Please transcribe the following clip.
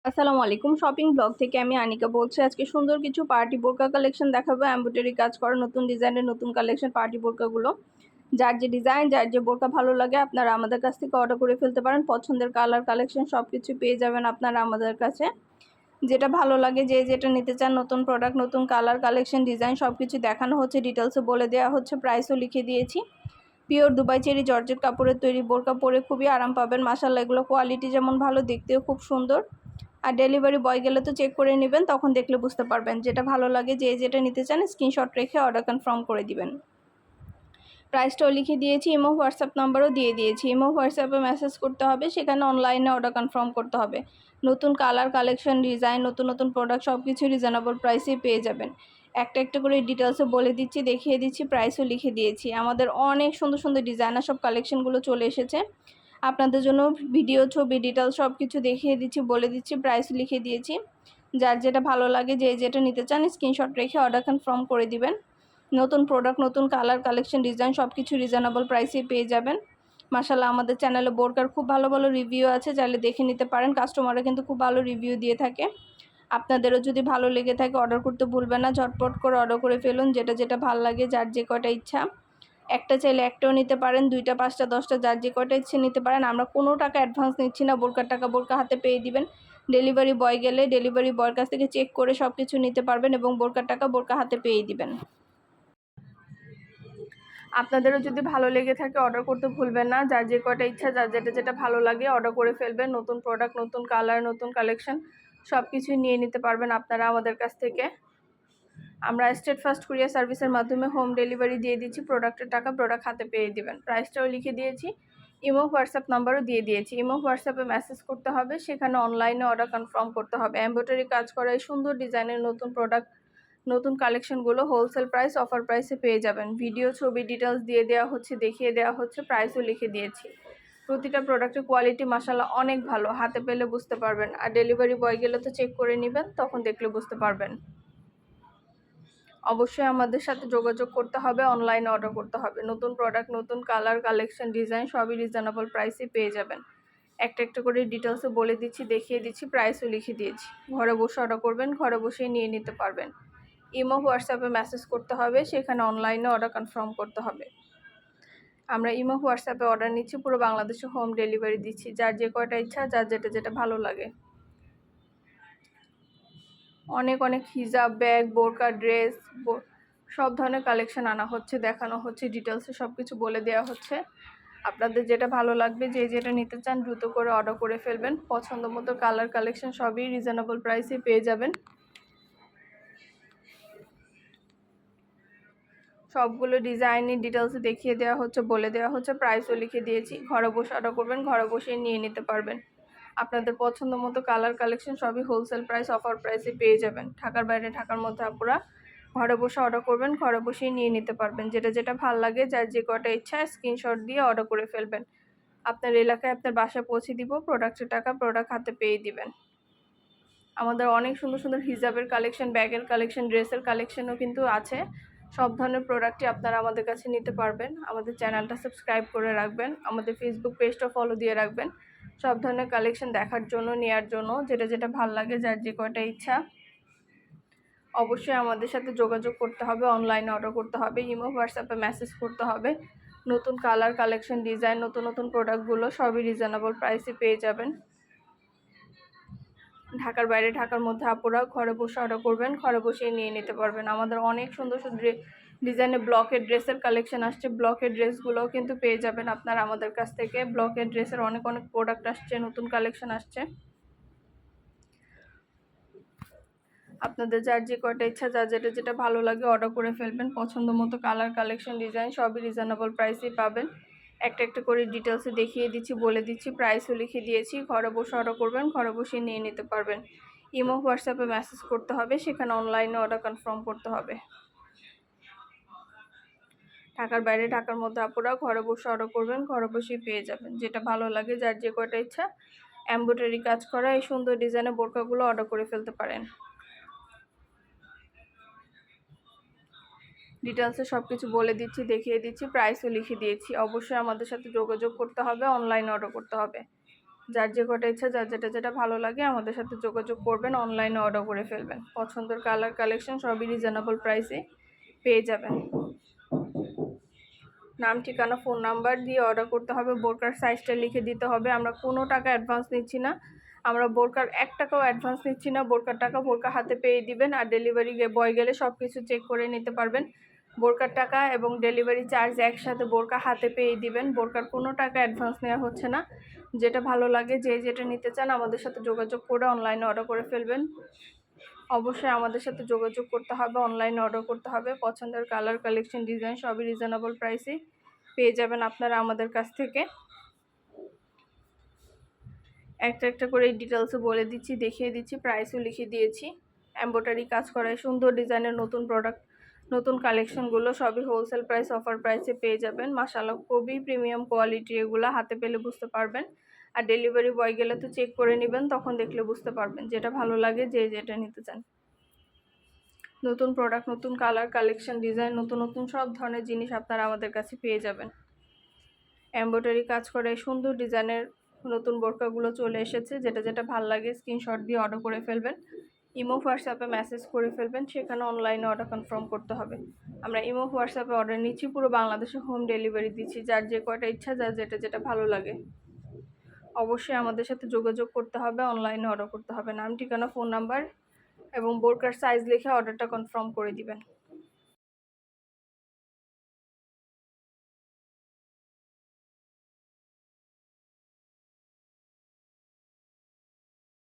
আসসালামু আলাইকুম। Shopping blog থেকে আমি আনিকা বলছি। আজকে সুন্দর কিছু পার্টি বোরকা কালেকশন দেখাবো। এমব্রয়ডারি কাজ করা নতুন ডিজাইনের নতুন কালেকশন পার্টি বোরকাগুলো। যার যে ডিজাইন, যার যে বোরকা ভালো লাগে আপনারা আমাদের কাছ থেকে অর্ডার করে ফেলতে পারেন। পছন্দের কালার কালেকশন সব কিছু পেয়ে যাবেন আপনারা আমাদের কাছে। যেটা ভালো লাগে, যে যেটা নিতে চান, নতুন প্রোডাক্ট, নতুন কালার কালেকশন, ডিজাইন সব কিছু দেখানো হচ্ছে, ডিটেলসে বলে দেওয়া হচ্ছে, প্রাইসও লিখে দিয়েছি। পিওর দুবাই চেরি জর্জেট কাপড়ের তৈরি বোরকা পরে খুবই আরাম পাবেন। মাশাআল্লাহ, এগুলো কোয়ালিটি যেমন ভালো, দেখতেও খুব সুন্দর। আর ডেলিভারি বয় গেলে তো চেক করে নেবেন, তখন দেখলে বুঝতে পারবেন। যেটা ভালো লাগে, যে যেটা নিতে চান স্ক্রিনশট রেখে অর্ডার কনফার্ম করে দিবেন। প্রাইসটাও লিখে দিয়েছি, ইমো হোয়াটসঅ্যাপ নাম্বারও দিয়ে দিয়েছি। ইমো হোয়াটসঅ্যাপে মেসেজ করতে হবে, সেখানে অনলাইনে অর্ডার কনফার্ম করতে হবে। নতুন কালার কালেকশন, ডিজাইন, নতুন নতুন প্রোডাক্ট সব কিছু রিজনেবল প্রাইসেই পেয়ে যাবেন। একটা একটা করে ডিটেলসে বলে দিচ্ছি, দেখিয়ে দিচ্ছি, প্রাইসও লিখে দিয়েছি। আমাদের অনেক সুন্দর সুন্দর ডিজাইনার সব কালেকশনগুলো চলে এসেছে আপনাদের জন্য। ভিডিও, ছবি, ডিটেলস সব কিছু দেখিয়ে দিচ্ছি, বলে দিচ্ছি, প্রাইস লিখে দিয়েছি। যার যেটা ভালো লাগে, যে যেটা নিতে চান স্ক্রিনশট রেখে অর্ডার কনফার্ম করে দিবেন। নতুন প্রোডাক্ট, নতুন কালার কালেকশন, ডিজাইন সব কিছু রিজনেবল প্রাইসেই পেয়ে যাবেন। মাশাআল্লাহ, আমাদের চ্যানেলে বোরকার খুব ভালো ভালো রিভিউ আছে, চাইলে দেখে নিতে পারেন। কাস্টমাররা কিন্তু খুব ভালো রিভিউ দিয়ে থাকে। আপনাদেরও যদি ভালো লেগে থাকে অর্ডার করতে ভুলবেন না, ঝটপট করে অর্ডার করে ফেলুন। যেটা যেটা ভালো লাগে, যার যে কয়টা ইচ্ছা, একটা চাইলে একটাও নিতে পারেন, 2টা, 5টা, 10টা, যার যে কয়টা ইচ্ছে নিতে পারেন। আমরা কোনো টাকা অ্যাডভান্স নিচ্ছি না, বোরকার টাকা বোরকা হাতে পেয়ে দিবেন। ডেলিভারি বয় গেলে ডেলিভারি বয়ের কাছ থেকে চেক করে সব কিছু নিতে পারবেন এবং বোরকার টাকা বোরকা হাতে পেয়ে দিবেন। আপনাদেরও যদি ভালো লেগে থাকে অর্ডার করতে ভুলবেন না। যার যে কয়টা ইচ্ছা, যার যেটা যেটা ভালো লাগে অর্ডার করে ফেলবেন। নতুন প্রোডাক্ট, নতুন কালার, নতুন কালেকশন সব কিছুই নিয়ে নিতে পারবেন আপনারা আমাদের কাছ থেকে। আমরা স্টেট ফার্স্ট কুরিয়ার সার্ভিসের মাধ্যমে হোম ডেলিভারি দিয়ে দিচ্ছি। প্রোডাক্টের টাকা প্রোডাক্ট হাতে পেয়ে দিবেন। প্রাইসটাও লিখে দিয়েছি, ইমো হোয়াটসঅ্যাপ নাম্বারও দিয়ে দিয়েছি। ইমো হোয়াটসঅ্যাপে মেসেজ করতে হবে, সেখানে অনলাইনে অর্ডার কনফার্ম করতে হবে। এমব্রয়ডারি কাজ করা এই সুন্দর ডিজাইনের নতুন প্রোডাক্ট, নতুন কালেকশনগুলো হোলসেল প্রাইস, অফার প্রাইসে পেয়ে যাবেন। ভিডিও, ছবি, ডিটেলস দিয়ে দেওয়া হচ্ছে, দেখিয়ে দেওয়া হচ্ছে, প্রাইসও লিখে দিয়েছি। প্রতিটা প্রোডাক্টের কোয়ালিটি মাশাআল্লাহ অনেক ভালো, হাতে পেলে বুঝতে পারবেন। আর ডেলিভারি বয় গেলে তো চেক করে নেবেন, তখন দেখলে বুঝতে পারবেন। অবশ্যই আমাদের সাথে যোগাযোগ করতে হবে, অনলাইনে অর্ডার করতে হবে। নতুন প্রোডাক্ট, নতুন কালার কালেকশন, ডিজাইন সবই রিজনেবল প্রাইসে পেয়ে যাবেন। একটা একটা করে ডিটেলসে বলে দিচ্ছি, দেখিয়ে দিচ্ছি, প্রাইসও লিখে দিয়েছি। ঘরে বসে অর্ডার করবেন, ঘরে বসেই নিয়ে নিতে পারবেন। ইমো হোয়াটসঅ্যাপে মেসেজ করতে হবে, সেখানে অনলাইনে অর্ডার কনফার্ম করতে হবে। আমরা ইমো হোয়াটসঅ্যাপে অর্ডার নিচ্ছি, পুরো বাংলাদেশে হোম ডেলিভারি দিচ্ছি। যার যে কয়টা ইচ্ছা, যার যেটা যেটা ভালো লাগে। অনেক অনেক হিজাব, ব্যাগ, বোরকা, ড্রেস সব ধরনের কালেকশন আনা হচ্ছে, দেখানো হচ্ছে, ডিটেলসে সব কিছু বলে দেওয়া হচ্ছে। আপনাদের যেটা ভালো লাগবে, যে যেটা নিতে চান দ্রুত করে অর্ডার করে ফেলবেন। পছন্দ মতো কালার কালেকশন সবই রিজনেবল প্রাইসে পেয়ে যাবেন। সবগুলো ডিজাইনের ডিটেলসে দেখিয়ে দেওয়া হচ্ছে, বলে দেওয়া হচ্ছে, প্রাইসও লিখে দিয়েছি। ঘরে বসে অর্ডার করবেন, ঘরে বসে নিয়ে নিতে পারবেন। আপনাদের পছন্দ মতো কালার কালেকশন সবই হোলসেল প্রাইস, অফার প্রাইসে পেয়ে যাবেন। ঢাকার বাইরে, ঢাকার মধ্যে আপনারা ঘরে বসে অর্ডার করবেন, ঘরে বসেই নিয়ে নিতে পারবেন। যেটা যেটা ভালো লাগে, যার যে কটা ইচ্ছা স্ক্রিনশট দিয়ে অর্ডার করে ফেলবেন। আপনার এলাকায়, আপনার বাসায় পৌঁছে দিব। প্রোডাক্টের টাকা প্রোডাক্ট হাতে পেয়ে দিবেন। আমাদের অনেক সুন্দর সুন্দর হিজাবের কালেকশন, ব্যাগের কালেকশন, ড্রেসের কালেকশনও কিন্তু আছে। সব ধরনের প্রোডাক্টই আপনারা আমাদের কাছে নিতে পারবেন। আমাদের চ্যানেলটা সাবস্ক্রাইব করে রাখবেন, আমাদের ফেসবুক পেজটা ফলো দিয়ে রাখবেন। সব ধরনের কালেকশন দেখার জন্য, নেওয়ার জন্য, যেটা যেটা ভালো লাগে, যার যে কয়টা ইচ্ছা। অবশ্যই আমাদের সাথে যোগাযোগ করতে হবে, অনলাইনে অর্ডার করতে হবে, ইমো হোয়াটসঅ্যাপে মেসেজ করতে হবে। নতুন কালার কালেকশন, ডিজাইন, নতুন নতুন প্রোডাক্টগুলো সবই রিজনেবল প্রাইসে পেয়ে যাবেন। ঢাকার বাইরে, ঢাকার মধ্যে আপুরা ঘরে বসে অর্ডার করবেন, ঘরে বসেই নিয়ে নিতে পারবেন। আমাদের অনেক সুন্দর সুন্দর ডিজাইনের ব্লকের ড্রেসের কালেকশন আসছে। ব্লকের ড্রেসগুলোও কিন্তু পেয়ে যাবেন আপনারা আমাদের কাছ থেকে। ব্লকের ড্রেসের অনেক অনেক প্রোডাক্ট আসছে, নতুন কালেকশন আসছে। আপনাদের যার যে কয়টা ইচ্ছা, যার যেটা যেটা ভালো লাগে অর্ডার করে ফেলবেন। পছন্দ মতো কালার কালেকশন, ডিজাইন সবই রিজনেবল প্রাইসেই পাবেন। একটা একটা করে ডিটেলসে দেখিয়ে দিচ্ছি, বলে দিচ্ছি, প্রাইসও লিখে দিয়েছি। ঘরে বসে অর্ডার করবেন, ঘরে বসে নিয়ে নিতে পারবেন। ইমো হোয়াটসঅ্যাপে মেসেজ করতে হবে, সেখানে অনলাইনে অর্ডার কনফার্ম করতে হবে। ঢাকার বাইরে, ঢাকার মধ্যে আপুরা ঘরে বসে অর্ডার করবেন, ঘরে বসেই পেয়ে যাবেন। যেটা ভালো লাগে, যার যে কয়টা ইচ্ছা এমব্রয়ডারি কাজ করা এই সুন্দর ডিজাইনের বোরকাগুলো অর্ডার করে ফেলতে পারেন। ডিটেলসে সব কিছু বলে দিচ্ছি, দেখিয়ে দিচ্ছি, প্রাইসও লিখে দিয়েছি। অবশ্যই আমাদের সাথে যোগাযোগ করতে হবে, অনলাইনে অর্ডার করতে হবে। যার যে কটা ইচ্ছা, যার যেটা ভালো লাগে আমাদের সাথে যোগাযোগ করবেন, অনলাইনে অর্ডার করে ফেলবেন। পছন্দের কালার কালেকশন সবই রিজনেবল প্রাইসে পেয়ে যাবেন। নাম, ঠিকানা, ফোন নাম্বার দিয়ে অর্ডার করতে হবে। বোরকার সাইজটা লিখে দিতে হবে। আমরা কোনো টাকা অ্যাডভান্স নিচ্ছি না, আমরা বোরকার 1 টাকাও অ্যাডভান্স নিচ্ছি না। বোরকার টাকা বোরকা হাতে পেয়ে দিবেন, আর ডেলিভারি বয় গেলে সব কিছু চেক করে নিতে পারবেন। বোরকার টাকা এবং ডেলিভারি চার্জ একসাথে বোরকা হাতে পেয়ে দিবেন। বোরকার কোনো টাকা অ্যাডভান্স নেওয়া হচ্ছে না। যেটা ভালো লাগে, যে যেটা নিতে চান আমাদের সাথে যোগাযোগ করে অনলাইনে অর্ডার করে ফেলবেন। অবশ্যই আমাদের সাথে যোগাযোগ করতে হবে, অনলাইনে অর্ডার করতে হবে। পছন্দের কালার কালেকশন ডিজাইন সবই রিজনেবল প্রাইসে পেয়ে যাবেন আপনারা আমাদের কাছ থেকে। একটা একটা করে ডিটেলসে বলে দিচ্ছি, দেখিয়ে দিচ্ছি, প্রাইসও লিখে দিয়েছি। এমব্রয়ডারি কাজ করায় সুন্দর ডিজাইনের নতুন প্রোডাক্ট, নতুন কালেকশনগুলো সবই হোলসেল প্রাইস, অফার প্রাইসে পেয়ে যাবেন। মাশাআল্লাহ, খুবই প্রিমিয়াম কোয়ালিটি, এগুলো হাতে পেলে বুঝতে পারবেন। আর ডেলিভারি বয় গেলে তো চেক করে নেবেন, তখন দেখলে বুঝতে পারবেন যেটা ভালো লাগে, যে যেটা নিতে চান। নতুন প্রোডাক্ট, নতুন কালার কালেকশন ডিজাইন, নতুন নতুন সব ধরনের জিনিস আপনারা আমাদের কাছে পেয়ে যাবেন। এমব্রয়ডারি কাজ করে সুন্দর ডিজাইনের নতুন বোরকাগুলো চলে এসেছে। যেটা ভালো লাগে স্ক্রিনশট দিয়ে অর্ডার করে ফেলবেন। ইমো হোয়াটসঅ্যাপে মেসেজ করে ফেলবেন, সেখানে অনলাইনে অর্ডার কনফার্ম করতে হবে। আমরা ইমো হোয়াটসঅ্যাপে অর্ডার নিচ্ছি, পুরো বাংলাদেশে হোম ডেলিভারি দিচ্ছি। যার যে কয়টা ইচ্ছা, যার যেটা ভালো লাগে অবশ্যই আমাদের সাথে যোগাযোগ করতে হবে, অনলাইনে অর্ডার করতে হবে। নাম, ঠিকানা, ফোন নাম্বার এবং বোরকার সাইজ লিখে অর্ডারটা কনফার্ম করে দিবেন।